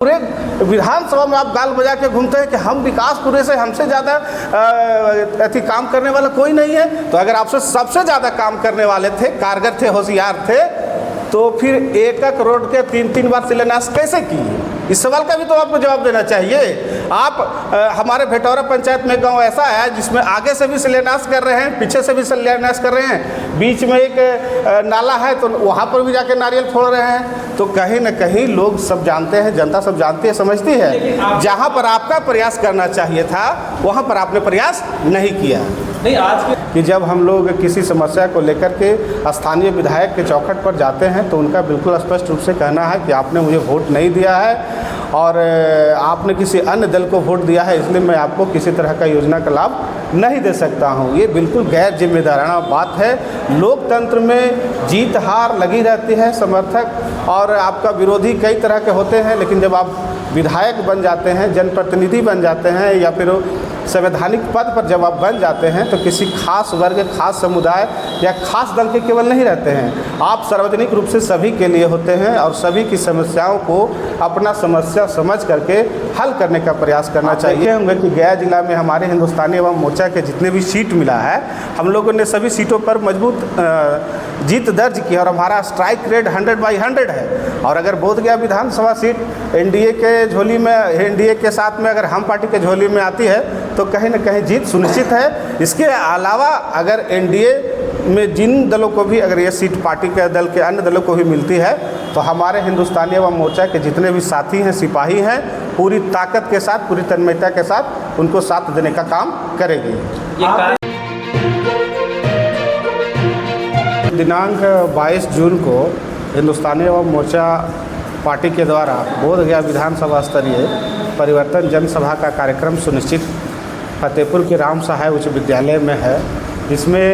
पूरे विधानसभा में आप गाल बजा के घूमते हैं कि हम विकास पूरे से हमसे ज़्यादा अति काम करने वाला कोई नहीं है। तो अगर आपसे सबसे ज़्यादा काम करने वाले थे, कारगर थे, होशियार थे, तो फिर एक रोड के 3-3 बार शिलान्यास कैसे किए? इस सवाल का भी तो आपको जवाब देना चाहिए। आप हमारे भेटौरा पंचायत में गांव ऐसा है जिसमें आगे से भी शिलान्यास कर रहे हैं, पीछे से भी शिलान्यास कर रहे हैं, बीच में एक नाला है तो वहाँ पर भी जाके नारियल फोड़ रहे हैं। तो कहीं न कहीं लोग सब जानते हैं, जनता सब जानती है, समझती है। जहाँ पर आपका प्रयास करना चाहिए था वहाँ पर आपने प्रयास नहीं किया। नहीं, आज कि जब हम लोग किसी समस्या को लेकर के स्थानीय विधायक के चौखट पर जाते हैं तो उनका बिल्कुल स्पष्ट रूप से कहना है कि आपने मुझे वोट नहीं दिया है और आपने किसी अन्य दल को वोट दिया है, इसलिए मैं आपको किसी तरह का योजना का लाभ नहीं दे सकता हूं। ये बिल्कुल गैर जिम्मेदाराना बात है। लोकतंत्र में जीत हार लगी रहती है, समर्थक और आपका विरोधी कई तरह के होते हैं, लेकिन जब आप विधायक बन जाते हैं, जनप्रतिनिधि बन जाते हैं या फिर संवैधानिक पद पर जब आप बन जाते हैं तो किसी खास वर्ग, खास समुदाय या खास दल के केवल नहीं रहते हैं। आप सार्वजनिक रूप से सभी के लिए होते हैं और सभी की समस्याओं को अपना समस्या समझ करके हल करने का प्रयास करना चाहिए। होंगे कि गया जिला में हमारे हिंदुस्तानी अवाम मोर्चा के जितने भी सीट मिला है, हम लोगों ने सभी सीटों पर मजबूत जीत दर्ज की और हमारा स्ट्राइक रेट 100/100 है। और अगर बोधगया विधानसभा सीट एनडीए के झोली में, एनडीए के साथ में अगर हम पार्टी के झोली में आती है तो कहीं न कहीं जीत सुनिश्चित है। इसके अलावा अगर एनडीए में जिन दलों को भी अगर ये सीट पार्टी के दल के अन्य दलों को भी मिलती है तो हमारे हिंदुस्तानी अवाम मोर्चा के जितने भी साथी हैं, सिपाही हैं, पूरी ताकत के साथ, पूरी तन्मयता के साथ उनको साथ देने का काम करेगी। दिनांक 22 जून को हिंदुस्तानी अवाम मोर्चा पार्टी के द्वारा बोधगया विधानसभा स्तरीय परिवर्तन जनसभा का कार्यक्रम सुनिश्चित फतेहपुर के राम सहाय उच्च विद्यालय में है। इसमें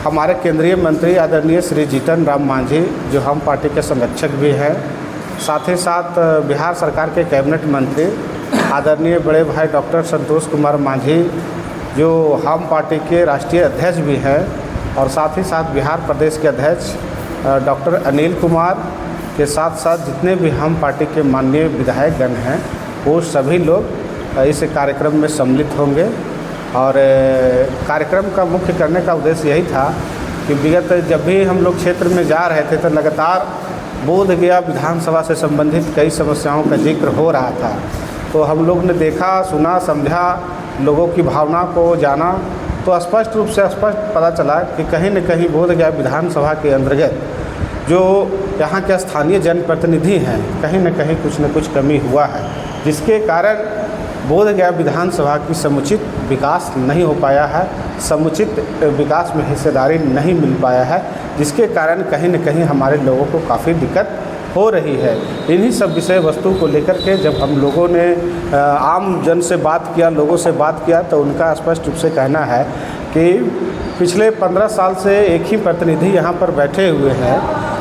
हमारे केंद्रीय मंत्री आदरणीय श्री जीतन राम मांझी जो हम पार्टी के संरक्षक भी हैं, साथ ही साथ बिहार सरकार के कैबिनेट मंत्री आदरणीय बड़े भाई डॉक्टर संतोष कुमार मांझी जो हम पार्टी के राष्ट्रीय अध्यक्ष भी हैं, और साथ ही साथ बिहार प्रदेश के अध्यक्ष डॉक्टर अनिल कुमार के साथ साथ जितने भी हम पार्टी के माननीय विधायकगण हैं वो सभी लोग इस कार्यक्रम में सम्मिलित होंगे। और कार्यक्रम का मुख्य करने का उद्देश्य यही था कि विगत जब भी हम लोग क्षेत्र में जा रहे थे तो लगातार बोधगया विधानसभा से संबंधित कई समस्याओं का जिक्र हो रहा था। तो हम लोग ने देखा, सुना, समझा, लोगों की भावना को जाना, तो स्पष्ट रूप से स्पष्ट पता चला कि कहीं न कहीं बोधगया विधानसभा के अंतर्गत जो यहाँ के स्थानीय जनप्रतिनिधि हैं, कहीं न कहीं कुछ न कुछ कमी हुआ है, जिसके कारण बोधगया विधानसभा की समुचित विकास नहीं हो पाया है, समुचित विकास में हिस्सेदारी नहीं मिल पाया है, जिसके कारण कहीं न कहीं हमारे लोगों को काफ़ी दिक्कत हो रही है। इन्हीं सब विषय वस्तु को लेकर के जब हम लोगों ने आम जन से बात किया, लोगों से बात किया, तो उनका स्पष्ट रूप से कहना है कि पिछले 15 साल से एक ही प्रतिनिधि यहाँ पर बैठे हुए हैं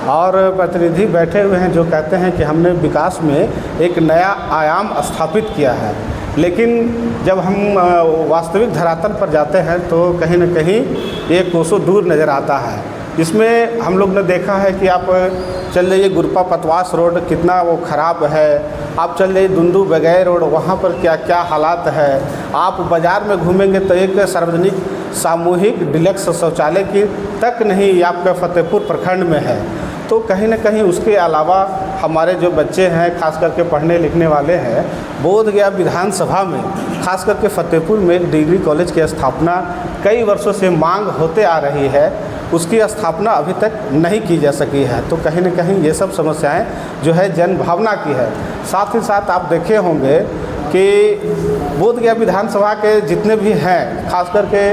और प्रतिनिधि बैठे हुए हैं जो कहते हैं कि हमने विकास में एक नया आयाम स्थापित किया है, लेकिन जब हम वास्तविक धरातल पर जाते हैं तो कहीं न कहीं ये कोसों दूर नज़र आता है। इसमें हम लोग ने देखा है कि आप चल जाइए गुरपा पतवास रोड कितना वो ख़राब है, आप चल जाइए दुंदू बगैर रोड, वहाँ पर क्या क्या हालात है। आप बाज़ार में घूमेंगे तो एक सार्वजनिक सामूहिक डिलक्स शौचालय की तक नहीं आपका फतेहपुर प्रखंड में है। तो कहीं न कहीं उसके अलावा हमारे जो बच्चे हैं, खास करके पढ़ने लिखने वाले हैं, बोधगया विधानसभा में खास करके फतेहपुर में एक डिग्री कॉलेज की स्थापना कई वर्षों से मांग होते आ रही है, उसकी स्थापना अभी तक नहीं की जा सकी है। तो कहीं न कहीं ये सब समस्याएं जो है जन भावना की है। साथ ही साथ आप देखे होंगे कि बोधगया विधानसभा के जितने भी हैं, खास करके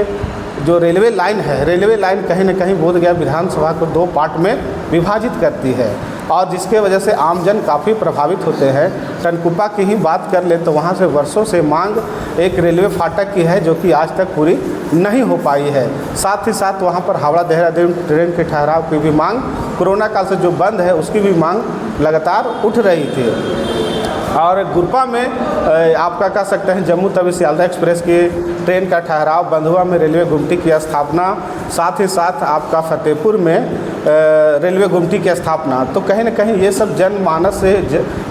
जो रेलवे लाइन है, रेलवे लाइन कहीं न कहीं बोधगया विधानसभा को 2 पार्ट में विभाजित करती है और जिसके वजह से आमजन काफ़ी प्रभावित होते हैं। टनकुप्पा की ही बात कर ले तो वहाँ से वर्षों से मांग एक रेलवे फाटक की है जो कि आज तक पूरी नहीं हो पाई है। साथ ही साथ वहाँ पर हावड़ा देहरादून ट्रेन के ठहराव की भी मांग, कोरोना काल से जो बंद है उसकी भी मांग लगातार उठ रही थी। और गुरपा में आपका कह सकते हैं जम्मू तवी सियालदह एक्सप्रेस की ट्रेन का ठहराव, बंधुआ में रेलवे गुमटी की स्थापना, साथ ही साथ आपका फतेहपुर में रेलवे गुमटी की स्थापना, तो कहीं ना कहीं ये सब जनमानस से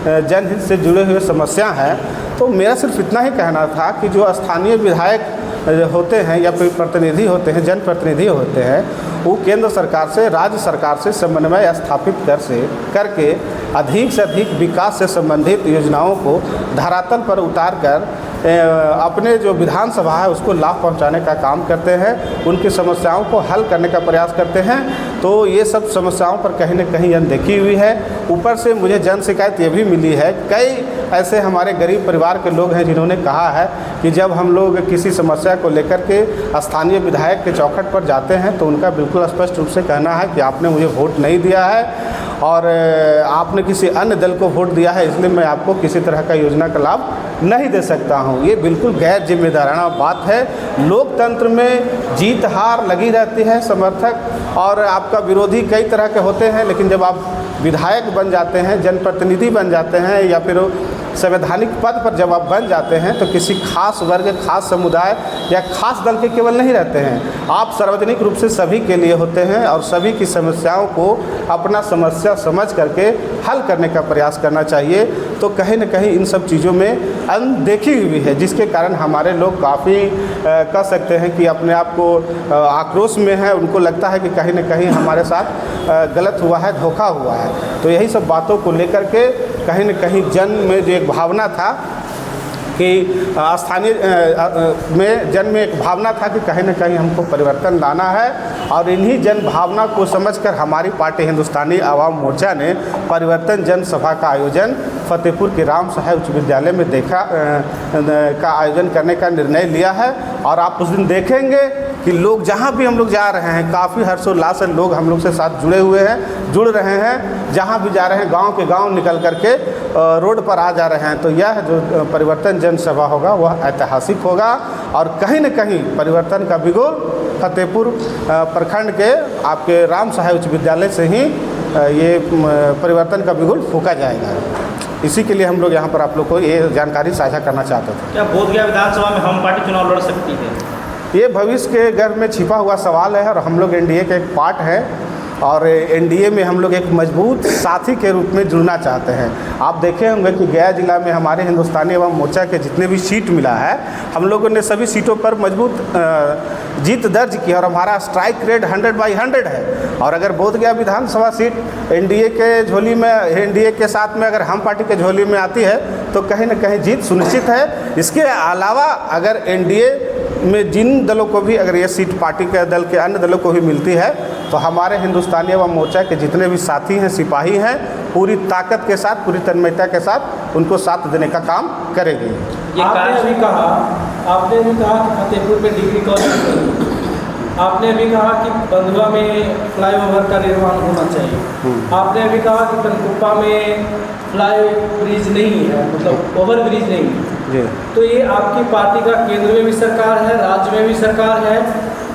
जनहित से जुड़े हुए समस्या हैं। तो मेरा सिर्फ इतना ही कहना था कि जो स्थानीय विधायक होते हैं या फिर प्रतिनिधि होते हैं, जनप्रतिनिधि होते हैं, वो केंद्र सरकार से, राज्य सरकार से समन्वय स्थापित करके अधिक से अधिक विकास से संबंधित योजनाओं को धरातल पर उतार कर अपने जो विधानसभा है उसको लाभ पहुंचाने का काम करते हैं, उनकी समस्याओं को हल करने का प्रयास करते हैं। तो ये सब समस्याओं पर कहीं न कहीं अनदेखी हुई है। ऊपर से मुझे जन शिकायत ये भी मिली है, कई ऐसे हमारे गरीब परिवार के लोग हैं जिन्होंने कहा है कि जब हम लोग किसी समस्या को लेकर के स्थानीय विधायक के चौखट पर जाते हैं तो उनका बिल्कुल स्पष्ट रूप से कहना है कि आपने मुझे वोट नहीं दिया है और आपने किसी अन्य दल को वोट दिया है, इसलिए मैं आपको किसी तरह का योजना का लाभ नहीं दे सकता हूँ। ये बिल्कुल गैर जिम्मेदाराना बात है। लोकतंत्र में जीत हार लगी रहती है, समर्थक और आपका विरोधी कई तरह के होते हैं, लेकिन जब आप विधायक बन जाते हैं, जनप्रतिनिधि बन जाते हैं या फिर संवैधानिक पद पर जब आप बन जाते हैं तो किसी खास वर्ग, खास समुदाय या खास दल के केवल नहीं रहते हैं, आप सार्वजनिक रूप से सभी के लिए होते हैं और सभी की समस्याओं को अपना समस्या समझ करके हल करने का प्रयास करना चाहिए। तो कहीं न कहीं इन सब चीज़ों में अनदेखी हुई है, जिसके कारण हमारे लोग काफ़ी कह सकते हैं कि अपने आप को आक्रोश में है। उनको लगता है कि कहीं न कहीं हमारे साथ गलत हुआ है, धोखा हुआ है। तो यही सब बातों को लेकर के कहीं न कहीं जन में जो एक भावना था कि स्थानीय जन में एक भावना था कि कहीं न कहीं हमको परिवर्तन लाना है, और इन्हीं जन भावना को समझकर हमारी पार्टी हिंदुस्तानी आवाम मोर्चा ने परिवर्तन जनसभा का आयोजन फतेहपुर के राम सहाय उच्च विद्यालय में का आयोजन करने का निर्णय लिया है। और आप उस दिन देखेंगे कि लोग जहाँ भी हम लोग जा रहे हैं, काफ़ी हर्षोल्लास से लोग हम लोग से साथ जुड़ रहे हैं। जहाँ भी जा रहे हैं गांव के गांव निकल करके रोड पर आ जा रहे हैं। तो यह जो परिवर्तन जनसभा होगा वह ऐतिहासिक होगा और कहीं न कहीं परिवर्तन का बिगुल फतेहपुर प्रखंड के आपके राम सहाय उच्च विद्यालय से ही ये परिवर्तन का बिगुल फूंका जाएगा। इसी के लिए हम लोग यहाँ पर आप लोग को ये जानकारी साझा करना चाहते थे। क्या बोधगया विधानसभा में हम पार्टी चुनाव लड़ सकती है? ये भविष्य के गर्भ में छिपा हुआ सवाल है और हम लोग एनडीए के एक पार्ट हैं और एनडीए में हम लोग एक मजबूत साथी के रूप में जुड़ना चाहते हैं। आप देखे होंगे कि गया जिला में हमारे हिंदुस्तानी एवं मोर्चा के जितने भी सीट मिला है, हम लोगों ने सभी सीटों पर मजबूत जीत दर्ज की और हमारा स्ट्राइक रेट 100/100 है। और अगर बोधगया विधानसभा सीट एनडीए के झोली में, एनडीए के साथ में अगर हम पार्टी के झोली में आती है तो कहीं न कहीं जीत सुनिश्चित है। इसके अलावा अगर एनडीए में जिन दलों को भी अगर ये सीट पार्टी के दल के अन्य दलों को भी मिलती है तो हमारे हिंदुस्तानी एवं मोर्चा के जितने भी साथी हैं, सिपाही हैं, पूरी ताकत के साथ, पूरी तन्मयता के साथ उनको साथ देने का काम करेंगे। आपने अभी कहा कि फतेहपुर में डिग्री कॉलेज, आपने अभी कहा कि बंधुआ में फ्लाईओवर का निर्माण होना चाहिए, आपने अभी कहा कि कनकुप्पा में फ्लाई ब्रिज नहीं है, मतलब ओवर ब्रिज नहीं है। तो ये आपकी पार्टी का केंद्र में भी सरकार है, राज्य में भी सरकार है,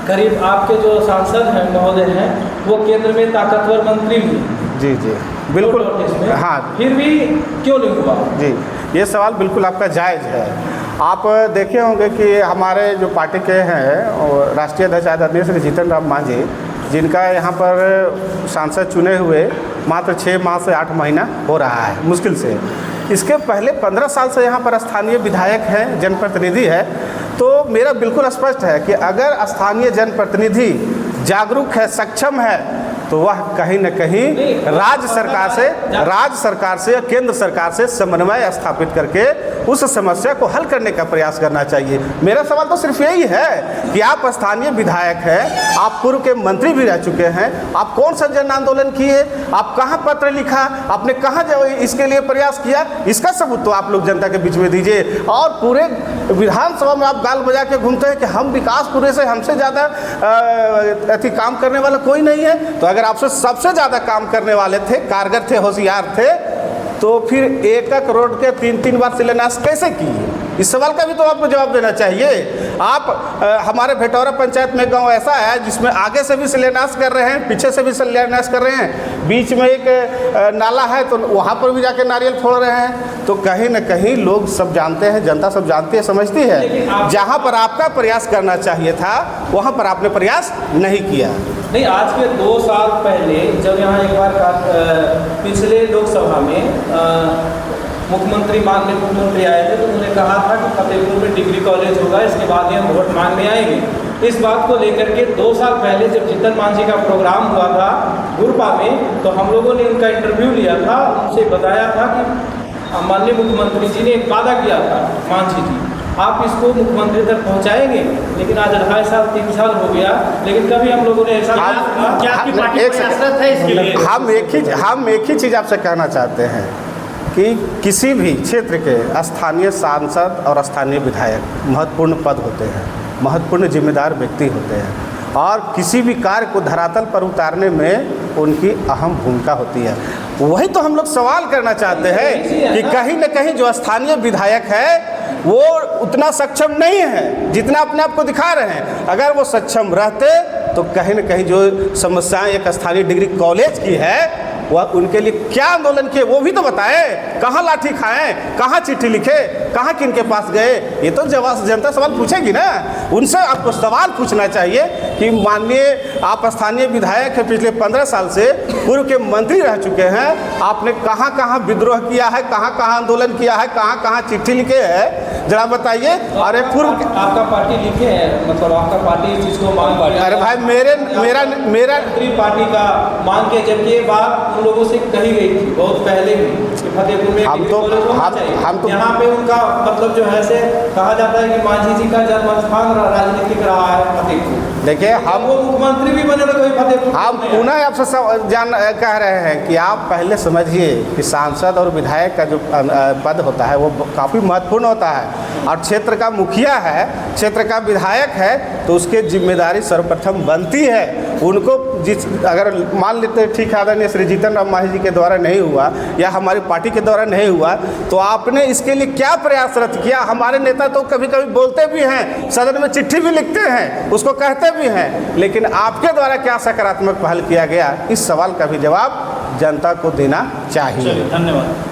करीब आपके जो सांसद हैं महोदय हैं वो केंद्र में ताकतवर मंत्री भी हैं। जी जी बिल्कुल, हाँ, फिर भी क्यों नहीं हुआ? जी, ये सवाल बिल्कुल आपका जायज़ है। आप देखे होंगे कि हमारे जो पार्टी के हैं राष्ट्रीय अध्यक्ष आदरणीय श्री जीतन राम मांझी, जिनका यहाँ पर सांसद चुने हुए मात्र 6 माह से 8 महीना हो रहा है मुश्किल से। इसके पहले 15 साल से यहाँ पर स्थानीय विधायक हैं, जनप्रतिनिधि है। तो मेरा बिल्कुल स्पष्ट है कि अगर स्थानीय जनप्रतिनिधि जागरूक है, सक्षम है, तो वह कहीं न कहीं राज्य सरकार से केंद्र सरकार से समन्वय स्थापित करके उस समस्या को हल करने का प्रयास करना चाहिए। मेरा सवाल तो सिर्फ यही है कि आप स्थानीय विधायक हैं, आप पूर्व के मंत्री भी रह चुके हैं, आप कौन सा जन आंदोलन किए, आप कहाँ पत्र लिखा, आपने कहाँ इसके लिए प्रयास किया, इसका सबूत तो आप लोग जनता के बीच में दीजिए। और पूरे विधानसभा में आप गाल बजा के घूमते हैं कि हम विकास पूरे से, हमसे ज़्यादा अति काम करने वाला कोई नहीं है। तो अगर आपसे सबसे ज़्यादा काम करने वाले थे, कारगर थे, होशियार थे, तो फिर एक रोड के 3-3 बार शिलान्यास कैसे किए? इस सवाल का भी तो आपको जवाब देना चाहिए। आप हमारे भेटौरा पंचायत में गांव ऐसा है जिसमें आगे से भी शिलान्यास कर रहे हैं, पीछे से भी शिलान्यास कर रहे हैं, बीच में एक नाला है तो वहाँ पर भी जाके नारियल फोड़ रहे हैं। तो कहीं न कहीं लोग सब जानते हैं, जनता सब जानती है, समझती है। जहाँ पर आपका प्रयास करना चाहिए था वहाँ पर आपने प्रयास नहीं किया। नहीं, आज के 2 साल पहले जब यहाँ एक बार पिछले लोकसभा में मुख्यमंत्री माननीय मुख्यमंत्री आए थे तो उन्होंने कहा था कि फतेहपुर में डिग्री कॉलेज होगा, इसके बाद ही हम वोट मांगने आएंगे। इस बात को लेकर के 2 साल पहले जब जीतन मांझी का प्रोग्राम हुआ था गुरपा में, तो हम लोगों ने उनका इंटरव्यू लिया था, उनसे बताया था कि माननीय मुख्यमंत्री जी ने एक वादा किया था, मांझी जी आप इसको मुख्यमंत्री तक पहुंचाएंगे। लेकिन आज 2.5 साल 3 साल हो गया, लेकिन कभी हम लोगों ने ऐसा क्या आपकी पार्टी प्रयासरत है इसके लिए? हम एक ही चीज़ आपसे कहना चाहते हैं कि किसी भी क्षेत्र के स्थानीय सांसद और स्थानीय विधायक महत्वपूर्ण पद होते हैं, महत्वपूर्ण जिम्मेदार व्यक्ति होते हैं और किसी भी कार्य को धरातल पर उतारने में उनकी अहम भूमिका होती है। वही तो हम लोग सवाल करना चाहते हैं कि कहीं न कहीं जो स्थानीय विधायक है वो उतना सक्षम नहीं है जितना अपने आप को दिखा रहे हैं। अगर वो सक्षम रहते तो कहीं न कहीं जो समस्याएं एक स्थानीय डिग्री कॉलेज की है वह उनके लिए क्या आंदोलन किए वो भी तो बताएं, कहाँ लाठी खाएं, कहाँ चिट्ठी लिखे, कहाँ किन के पास गए, ये तो जनता सवाल पूछेगी ना। उनसे आपको सवाल पूछना चाहिए कि माननीय आप स्थानीय विधायक हैं, पिछले 15 साल से पूर्व के मंत्री रह चुके हैं, आपने कहाँ कहाँ विद्रोह किया है, कहाँ कहाँ आंदोलन किया है, कहाँ कहाँ चिट्ठी लिखे हैं, जरा बताइए। अरे पूर्व आपका पार्टी लिखे है, मतलब आपका पार्टी इस चीज़ को मांग, अरे भाई मेरा पार्टी का मांग के, जबकि ये बात उन लोगों से कही गई थी बहुत पहले भी कि फतेहपुर में हम तो यहाँ पे उनका मतलब जो है से कहा जाता है कि मांझी जी का जन्म स्थान राजनीतिक रहा है फतेहपुर। देखिए हम वो मुख्यमंत्री भी बने तो कोई फतेहपुर। हम पुनः आपसे कह रहे हैं कि आप पहले समझिए कि सांसद और विधायक का जो पद होता है वो काफ़ी महत्वपूर्ण होता है और क्षेत्र का मुखिया है, क्षेत्र का विधायक है तो उसके जिम्मेदारी सर्वप्रथम बनती है। उनको अगर मान लेते ठीक है आदरणीय श्री जीतन राम मांझी जी के द्वारा नहीं हुआ या हमारी पार्टी के द्वारा नहीं हुआ तो आपने इसके लिए क्या प्रयासरत किया? हमारे नेता तो कभी कभी बोलते भी हैं, सदन में चिट्ठी भी लिखते हैं, उसको कहते भी हैं, लेकिन आपके द्वारा क्या सकारात्मक पहल किया गया, इस सवाल का भी जवाब जनता को देना चाहिए। धन्यवाद।